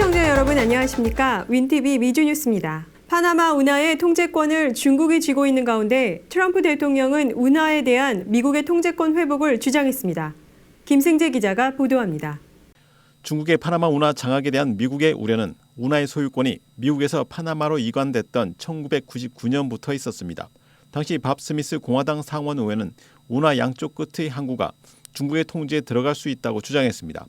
시청자 여러분 안녕하십니까? 윈TV 미주뉴스입니다. 파나마 운하의 통제권을 중국이 쥐고 있는 가운데 트럼프 대통령은 운하에 대한 미국의 통제권 회복을 주장했습니다. 김승재 기자가 보도합니다. 중국의 파나마 운하 장악에 대한 미국의 우려는 운하의 소유권이 미국에서 파나마로 이관됐던 1999년부터 있었습니다. 당시 밥 스미스 공화당 상원의원은 운하 양쪽 끝의 항구가 중국의 통제에 들어갈 수 있다고 주장했습니다.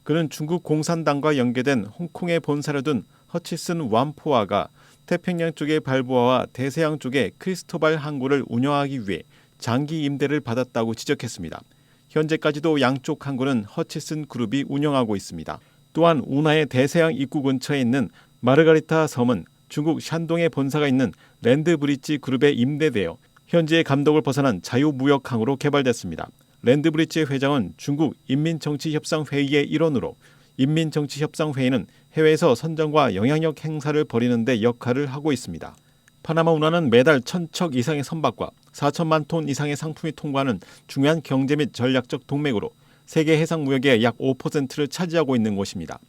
그는 중국 공산당과 연계된 홍콩에 본사를 둔 허치슨 완포아가 태평양 쪽의 발보아와 대서양 쪽의 크리스토발 항구를 운영하기 위해 장기 임대를 받았다고 지적했습니다. 현재까지도 양쪽 항구는 허치슨 그룹이 운영하고 있습니다. 또한 운하의 대서양 입구 근처에 있는 마르가리타 섬은 중국 샨동에 본사가 있는 랜드브릿지 그룹에 임대되어 현재의 감독을 벗어난 자유무역항으로 개발됐습니다. 랜드브릿지의 회장은 중국 인민정치협상회의의 일원으로 인민정치협상회의는 해외에서 선정과 영향력 행사를 벌이는 데 역할을 하고 있습니다. 파나마 운하는 매달 1,000척 이상의 선박과 4천만 톤 이상의 상품이 통과하는 중요한 경제 및 전략적 동맥으로 세계 해상 무역의 약 5%를 차지하고 있는 곳입니다.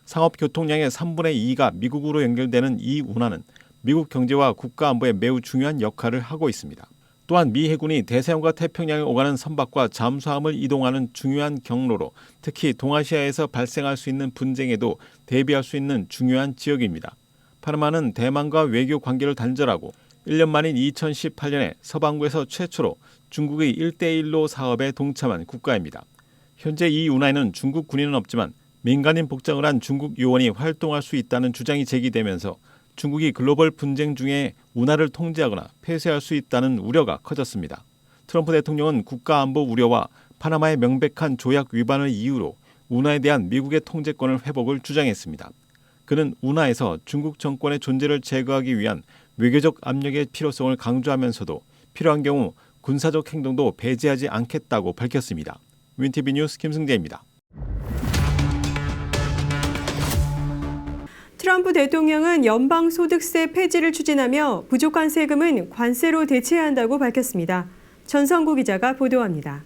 상업 교통량의 3분의 2가 미국으로 연결되는 이 운하는 미국 경제와 국가 안보에 매우 중요한 역할을 하고 있습니다. 또한 미 해군이 대서양과 태평양에 오가는 선박과 잠수함을 이동하는 중요한 경로로 특히 동아시아에서 발생할 수 있는 분쟁에도 대비할 수 있는 중요한 지역입니다. 파나마는 대만과 외교 관계를 단절하고 1년 만인 2018년에 서방부에서 최초로 중국의 1대1로 사업에 동참한 국가입니다. 현재 이 운하에는 중국 군인은 없지만 민간인 복장을 한 중국 요원이 활동할 수 있다는 주장이 제기되면서 중국이 글로벌 분쟁 중에 운하를 통제하거나 폐쇄할 수 있다는 우려가 커졌습니다. 트럼프 대통령은 국가안보 우려와 파나마의 명백한 조약 위반을 이유로 운하에 대한 미국의 통제권을 회복을 주장했습니다. 그는 운하에서 중국 정권의 존재를 제거하기 위한 외교적 압력의 필요성을 강조하면서도 필요한 경우 군사적 행동도 배제하지 않겠다고 밝혔습니다. 윈티비 뉴스 김승재입니다. 트럼프 대통령은 연방소득세 폐지를 추진하며 부족한 세금은 관세로 대체해야 한다고 밝혔습니다. 전성구 기자가 보도합니다.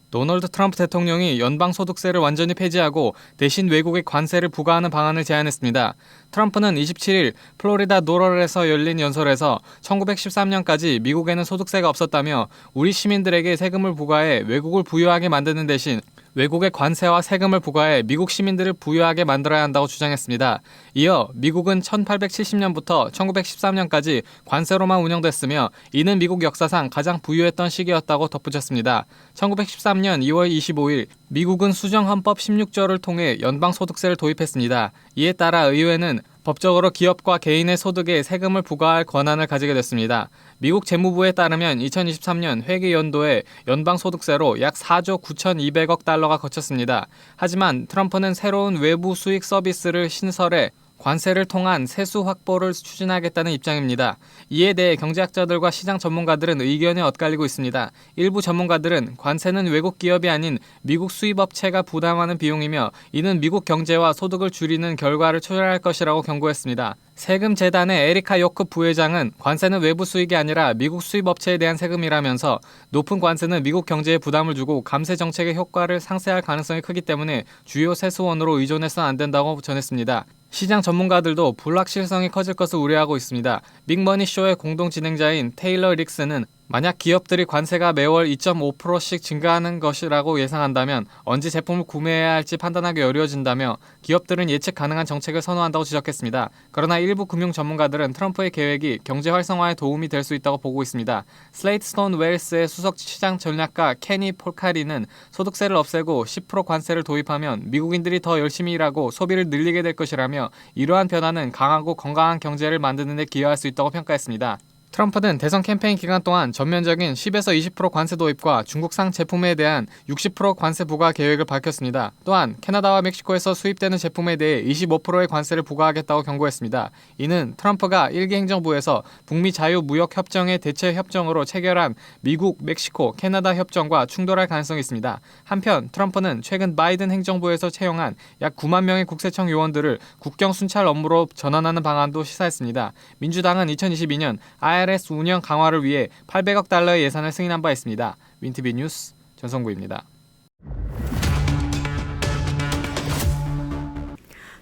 도널드 트럼프 대통령이 연방소득세를 완전히 폐지하고 대신 외국에 관세를 부과하는 방안을 제안했습니다. 트럼프는 27일 플로리다 노럴에서 열린 연설에서 1913년까지 미국에는 소득세가 없었다며 우리 시민들에게 세금을 부과해 외국을 부유하게 만드는 대신 외국에 관세와 세금을 부과해 미국 시민들을 부유하게 만들어야 한다고 주장했습니다. 이어 미국은 1870년부터 1913년까지 관세로만 운영됐으며 이는 미국 역사상 가장 부유했던 시기였다고 덧붙였습니다. 1913년 2월 25일 미국은 수정헌법 16조를 통해 연방소득세를 도입했습니다. 이에 따라 의회는 법적으로 기업과 개인의 소득에 세금을 부과할 권한을 가지게 됐습니다. 미국 재무부에 따르면 2023년 회계 연도에 연방소득세로 약 4조 9,200억 달러가 거쳤습니다. 하지만 트럼프는 새로운 외부 수익 서비스를 신설해 관세를 통한 세수 확보를 추진하겠다는 입장입니다. 이에 대해 경제학자들과 시장 전문가들은 의견이 엇갈리고 있습니다. 일부 전문가들은 관세는 외국 기업이 아닌 미국 수입업체가 부담하는 비용이며 이는 미국 경제와 소득을 줄이는 결과를 초래할 것이라고 경고했습니다. 세금재단의 에리카 요크 부회장은 관세는 외부 수익이 아니라 미국 수입업체에 대한 세금이라면서 높은 관세는 미국 경제에 부담을 주고 감세 정책의 효과를 상쇄할 가능성이 크기 때문에 주요 세수원으로 의존해서는 안 된다고 전했습니다. 시장 전문가들도 불확실성이 커질 것을 우려하고 있습니다. 빅머니쇼의 공동 진행자인 테일러 릭스는 만약 기업들이 관세가 매월 2.5%씩 증가하는 것이라고 예상한다면 언제 제품을 구매해야 할지 판단하기 어려워진다며 기업들은 예측 가능한 정책을 선호한다고 지적했습니다. 그러나 일부 금융 전문가들은 트럼프의 계획이 경제 활성화에 도움이 될 수 있다고 보고 있습니다. 슬레이트스톤 웰스의 수석 시장 전략가 케니 폴카리는 소득세를 없애고 10% 관세를 도입하면 미국인들이 더 열심히 일하고 소비를 늘리게 될 것이라며 이러한 변화는 강하고 건강한 경제를 만드는 데 기여할 수 있다고 평가했습니다. 트럼프는 대선 캠페인 기간 동안 전면적인 10에서 20% 관세 도입과 중국산 제품에 대한 60% 관세 부과 계획을 밝혔습니다. 또한 캐나다와 멕시코에서 수입되는 제품에 대해 25%의 관세를 부과하겠다고 경고했습니다. 이는 트럼프가 일기 행정부에서 북미 자유무역협정의 대체 협정으로 체결한 미국, 멕시코, 캐나다 협정과 충돌할 가능성이 있습니다. 한편 트럼프는 최근 바이든 행정부에서 채용한 약 9만 명의 국세청 요원들을 국경 순찰 업무로 전환하는 방안도 시사했습니다. 민주당은 2022년 IRS 운영 강화를 위해 800억 달러의 예산을 승인한 바 있습니다. 윈티비 뉴스 전성구입니다.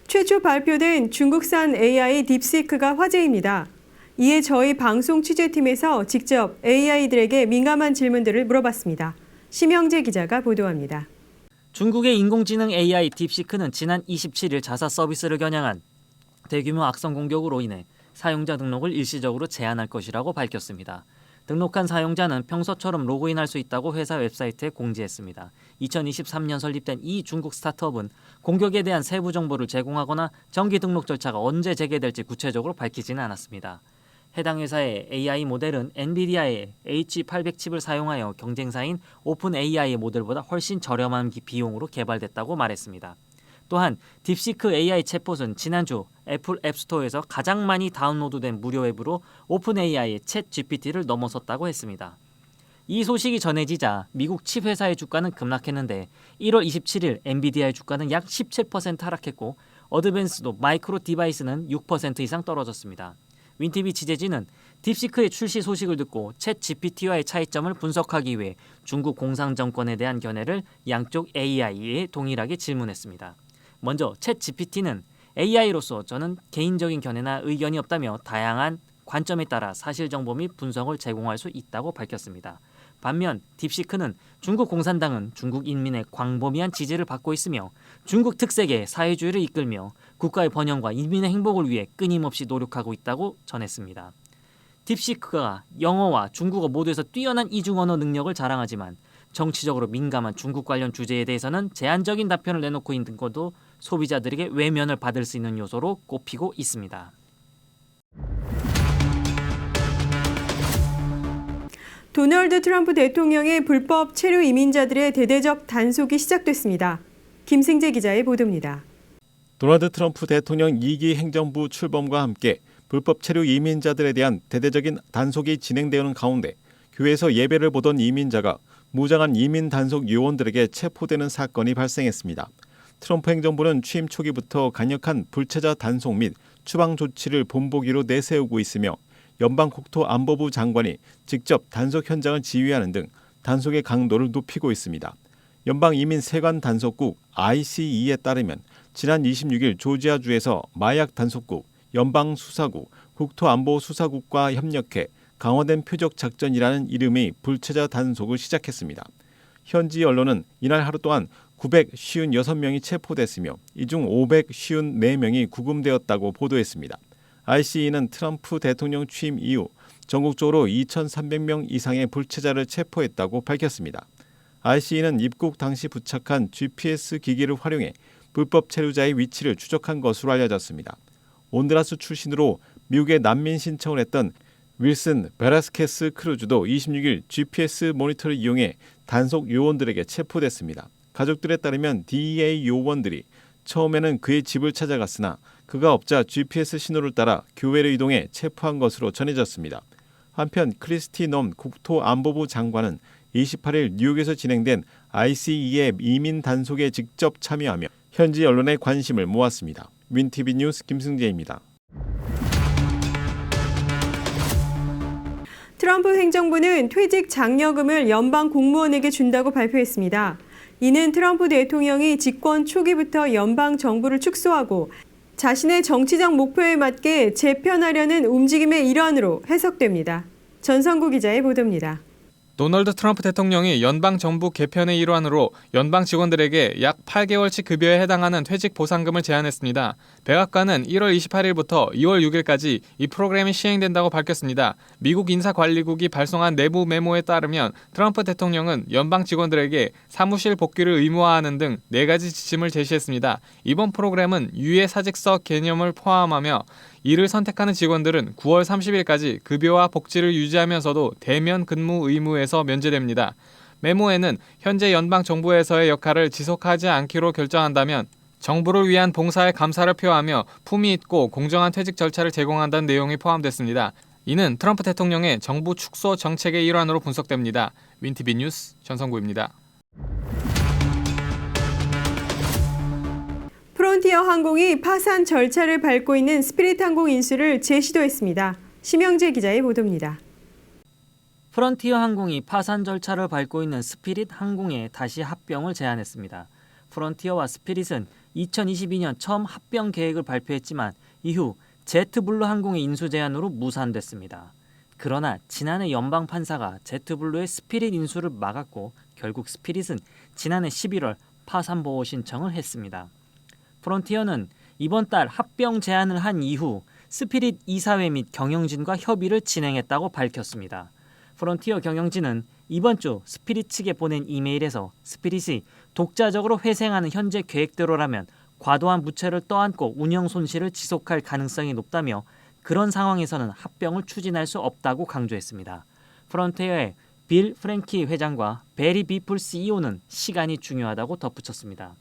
최초 발표된 중국산 AI 딥시크가 화제입니다. 이에 저희 방송 취재팀에서 직접 AI들에게 민감한 질문들을 물어봤습니다. 심영재 기자가 보도합니다. 중국의 인공지능 AI 딥시크는 지난 27일 자사 서비스를 겨냥한 대규모 악성 공격으로 인해 사용자 등록을 일시적으로 제한할 것이라고 밝혔습니다. 등록한 사용자는 평소처럼 로그인할 수 있다고 회사 웹사이트에 공지했습니다. 2023년 설립된 이 중국 스타트업은 공격에 대한 세부 정보를 제공하거나 정기 등록 절차가 언제 재개될지 구체적으로 밝히지는 않았습니다. 해당 회사의 AI 모델은 엔비디아의 H800 칩을 사용하여 경쟁사인 오픈 AI의 모델보다 훨씬 저렴한 비용으로 개발됐다고 말했습니다. 또한 딥시크 AI 챗봇은 지난주 애플 앱스토어에서 가장 많이 다운로드된 무료 앱으로 오픈 AI의 챗 GPT를 넘어섰다고 했습니다. 이 소식이 전해지자 미국 칩 회사의 주가는 급락했는데 1월 27일 엔비디아의 주가는 약 17% 하락했고 어드밴스도 마이크로 디바이스는 6% 이상 떨어졌습니다. 윈티비 취재진은 딥시크의 출시 소식을 듣고 챗 GPT와의 차이점을 분석하기 위해 중국 공산정권에 대한 견해를 양쪽 AI에 동일하게 질문했습니다. 먼저 챗 GPT는 AI로서 저는 개인적인 견해나 의견이 없다며 다양한 관점에 따라 사실 정보 및 분석을 제공할 수 있다고 밝혔습니다. 반면 딥시크는 중국 공산당은 중국 인민의 광범위한 지지를 받고 있으며 중국 특색의 사회주의를 이끌며 국가의 번영과 인민의 행복을 위해 끊임없이 노력하고 있다고 전했습니다. 딥시크가 영어와 중국어 모두에서 뛰어난 이중 언어 능력을 자랑하지만 정치적으로 민감한 중국 관련 주제에 대해서는 제한적인 답변을 내놓고 있는 것도 소비자들에게 외면을 받을 수 있는 요소로 꼽히고 있습니다. 도널드 트럼프 대통령의 불법 체류 이민자들의 대대적 단속이 시작됐습니다. 김승재 기자의 보도입니다. 도널드 트럼프 대통령 2기 행정부 출범과 함께 불법 체류 이민자들에 대한 대대적인 단속이 진행되는 가운데 교회에서 예배를 보던 이민자가 무장한 이민 단속 요원들에게 체포되는 사건이 발생했습니다. 트럼프 행정부는 취임 초기부터 강력한 불체자 단속 및 추방 조치를 본보기로 내세우고 있으며 연방국토안보부 장관이 직접 단속 현장을 지휘하는 등 단속의 강도를 높이고 있습니다. 연방이민세관 단속국 ICE에 따르면 지난 26일 조지아주에서 마약 단속국, 연방수사국, 국토안보수사국과 협력해 강화된 표적작전이라는 이름의 불체자 단속을 시작했습니다. 현지 언론은 이날 하루 동안 956명이 체포됐으며 이 중 554명이 구금되었다고 보도했습니다. ICE는 트럼프 대통령 취임 이후 전국적으로 2,300명 이상의 불체자를 체포했다고 밝혔습니다. ICE는 입국 당시 부착한 GPS 기기를 활용해 불법 체류자의 위치를 추적한 것으로 알려졌습니다. 온드라스 출신으로 미국에 난민 신청을 했던 윌슨 베라스케스 크루즈도 26일 GPS 모니터를 이용해 단속 요원들에게 체포됐습니다. 가족들에 따르면 DEA 요원들이 처음에는 그의 집을 찾아갔으나 그가 없자 GPS 신호를 따라 교회로 이동해 체포한 것으로 전해졌습니다. 한편 크리스티 넘 국토안보부 장관은 28일 뉴욕에서 진행된 ICE의 이민 단속에 직접 참여하며 현지 언론의 관심을 모았습니다. 윈티비 뉴스 김승재입니다. 트럼프 행정부는 퇴직 장려금을 연방 공무원에게 준다고 발표했습니다. 이는 트럼프 대통령이 집권 초기부터 연방 정부를 축소하고 자신의 정치적 목표에 맞게 재편하려는 움직임의 일환으로 해석됩니다. 전성구 기자의 보도입니다. 도널드 트럼프 대통령이 연방 정부 개편의 일환으로 연방 직원들에게 약 8개월치 급여에 해당하는 퇴직 보상금을 제안했습니다. 백악관은 1월 28일부터 2월 6일까지 이 프로그램이 시행된다고 밝혔습니다. 미국 인사관리국이 발송한 내부 메모에 따르면 트럼프 대통령은 연방 직원들에게 사무실 복귀를 의무화하는 등 4가지 지침을 제시했습니다. 이번 프로그램은 유예 사직서 개념을 포함하며 이를 선택하는 직원들은 9월 30일까지 급여와 복지를 유지하면서도 대면 근무 의무에서 면제됩니다. 메모에는 현재 연방 정부에서의 역할을 지속하지 않기로 결정한다면 정부를 위한 봉사에 감사를 표하며 품위 있고 공정한 퇴직 절차를 제공한다는 내용이 포함됐습니다. 이는 트럼프 대통령의 정부 축소 정책의 일환으로 분석됩니다. 윈티비 뉴스 전성구입니다. 프론티어 항공이 파산 절차를 밟고 있는 스피릿 항공 인수를 재시도했습니다. 심영재 기자의 보도입니다. 프론티어 항공이 파산 절차를 밟고 있는 스피릿 항공에 다시 합병을 제안했습니다. 프론티어와 스피릿은 2022년 처음 합병 계획을 발표했지만 이후 제트블루 항공의 인수 제안으로 무산됐습니다. 그러나 지난해 연방판사가 제트블루의 스피릿 인수를 막았고 결국 스피릿은 지난해 11월 파산 보호 신청을 했습니다. 프론티어는 이번 달 합병 제안을 한 이후 스피릿 이사회 및 경영진과 협의를 진행했다고 밝혔습니다. 프론티어 경영진은 이번 주 스피릿 측에 보낸 이메일에서 스피릿이 독자적으로 회생하는 현재 계획대로라면 과도한 부채를 떠안고 운영 손실을 지속할 가능성이 높다며 그런 상황에서는 합병을 추진할 수 없다고 강조했습니다. 프론티어의 빌 프랭키 회장과 베리 비플 CEO는 시간이 중요하다고 덧붙였습니다.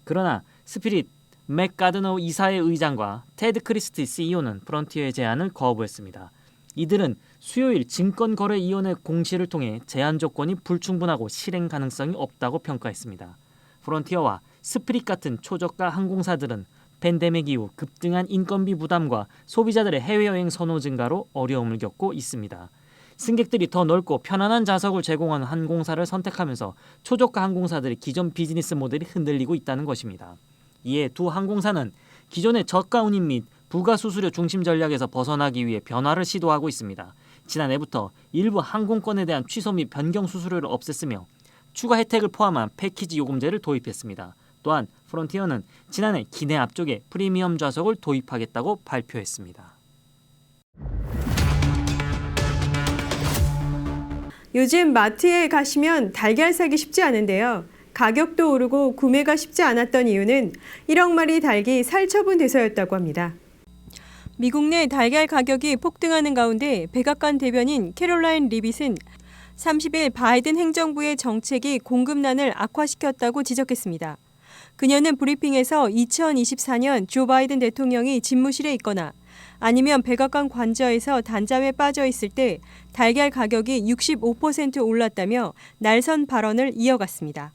그러나 스피릿 맥 가드너 이사회 의장과 테드 크리스티 CEO는 프론티어의 제안을 거부했습니다. 이들은 수요일 증권거래위원회 공시를 통해 제한 조건이 불충분하고 실행 가능성이 없다고 평가했습니다. 프론티어와 스피릿 같은 초저가 항공사들은 팬데믹 이후 급등한 인건비 부담과 소비자들의 해외여행 선호 증가로 어려움을 겪고 있습니다. 승객들이 더 넓고 편안한 좌석을 제공하는 항공사를 선택하면서 초저가 항공사들의 기존 비즈니스 모델이 흔들리고 있다는 것입니다. 이에 두 항공사는 기존의 저가 운임 및 부가 수수료 중심 전략에서 벗어나기 위해 변화를 시도하고 있습니다. 지난해부터 일부 항공권에 대한 취소 및 변경 수수료를 없앴으며 추가 혜택을 포함한 패키지 요금제를 도입했습니다. 또한 프론티어는 지난해 기내 앞쪽에 프리미엄 좌석을 도입하겠다고 발표했습니다. 요즘 마트에 가시면 달걀 사기 쉽지 않은데요. 가격도 오르고 구매가 쉽지 않았던 이유는 1억 마리 닭이 살처분돼서였다고 합니다. 미국 내 달걀 가격이 폭등하는 가운데 백악관 대변인 캐롤라인 리빗은 30일 바이든 행정부의 정책이 공급난을 악화시켰다고 지적했습니다. 그녀는 브리핑에서 2024년 조 바이든 대통령이 집무실에 있거나 아니면 백악관 관저에서 단잠에 빠져 있을 때 달걀 가격이 65% 올랐다며 날선 발언을 이어갔습니다.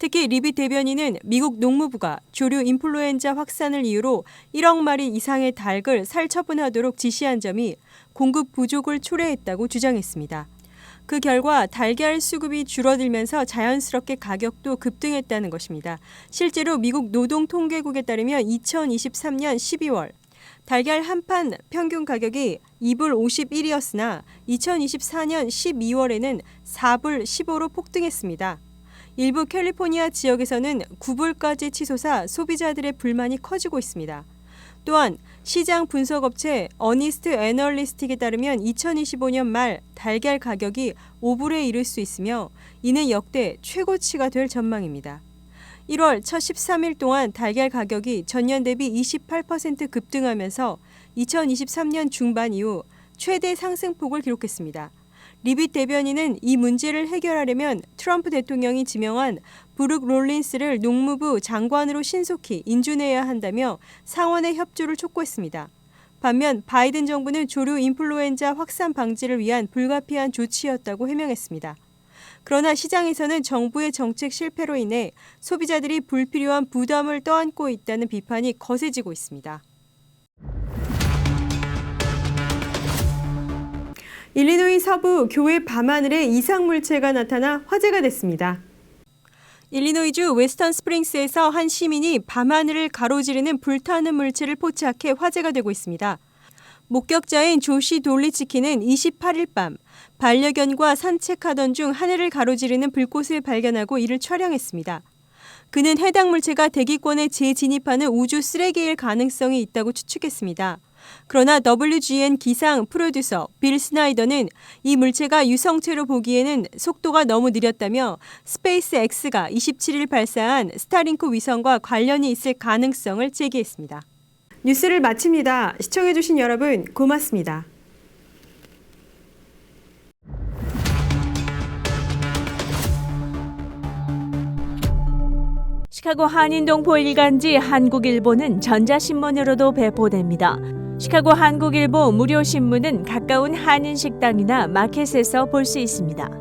특히 리빗 대변인은 미국 농무부가 조류 인플루엔자 확산을 이유로 1억 마리 이상의 닭을 살처분하도록 지시한 점이 공급 부족을 초래했다고 주장했습니다. 그 결과 달걀 수급이 줄어들면서 자연스럽게 가격도 급등했다는 것입니다. 실제로 미국 노동통계국에 따르면 2023년 12월 달걀 한 판 평균 가격이 2불 51이었으나 2024년 12월에는 4불 15로 폭등했습니다. 일부 캘리포니아 지역에서는 9불까지 치솟아 소비자들의 불만이 커지고 있습니다. 또한 시장 분석업체 어니스트 애널리스틱에 따르면 2025년 말 달걀 가격이 5불에 이를 수 있으며 이는 역대 최고치가 될 전망입니다. 1월 첫 13일 동안 달걀 가격이 전년 대비 28% 급등하면서 2023년 중반 이후 최대 상승폭을 기록했습니다. 리빗 대변인은 이 문제를 해결하려면 트럼프 대통령이 지명한 브룩 롤린스를 농무부 장관으로 신속히 인준해야 한다며 상원의 협조를 촉구했습니다. 반면 바이든 정부는 조류 인플루엔자 확산 방지를 위한 불가피한 조치였다고 해명했습니다. 그러나 시장에서는 정부의 정책 실패로 인해 소비자들이 불필요한 부담을 떠안고 있다는 비판이 거세지고 있습니다. 일리노이 서부 교회 밤하늘에 이상물체가 나타나 화제가 됐습니다. 일리노이주 웨스턴 스프링스에서 한 시민이 밤하늘을 가로지르는 불타는 물체를 포착해 화제가 되고 있습니다. 목격자인 조시 돌리치키는 28일 밤 반려견과 산책하던 중 하늘을 가로지르는 불꽃을 발견하고 이를 촬영했습니다. 그는 해당 물체가 대기권에 재진입하는 우주 쓰레기일 가능성이 있다고 추측했습니다. 그러나 WGN 기상 프로듀서 빌 스나이더는 이 물체가 유성체로 보기에는 속도가 너무 느렸다며 스페이스X가 27일 발사한 스타링크 위성과 관련이 있을 가능성을 제기했습니다. 뉴스를 마칩니다. 시청해주신 여러분 고맙습니다. 시카고 한인동포 일간지 한국일보는 전자신문으로도 배포됩니다. 시카고 한국일보 무료 신문은 가까운 한인식당이나 마켓에서 볼 수 있습니다.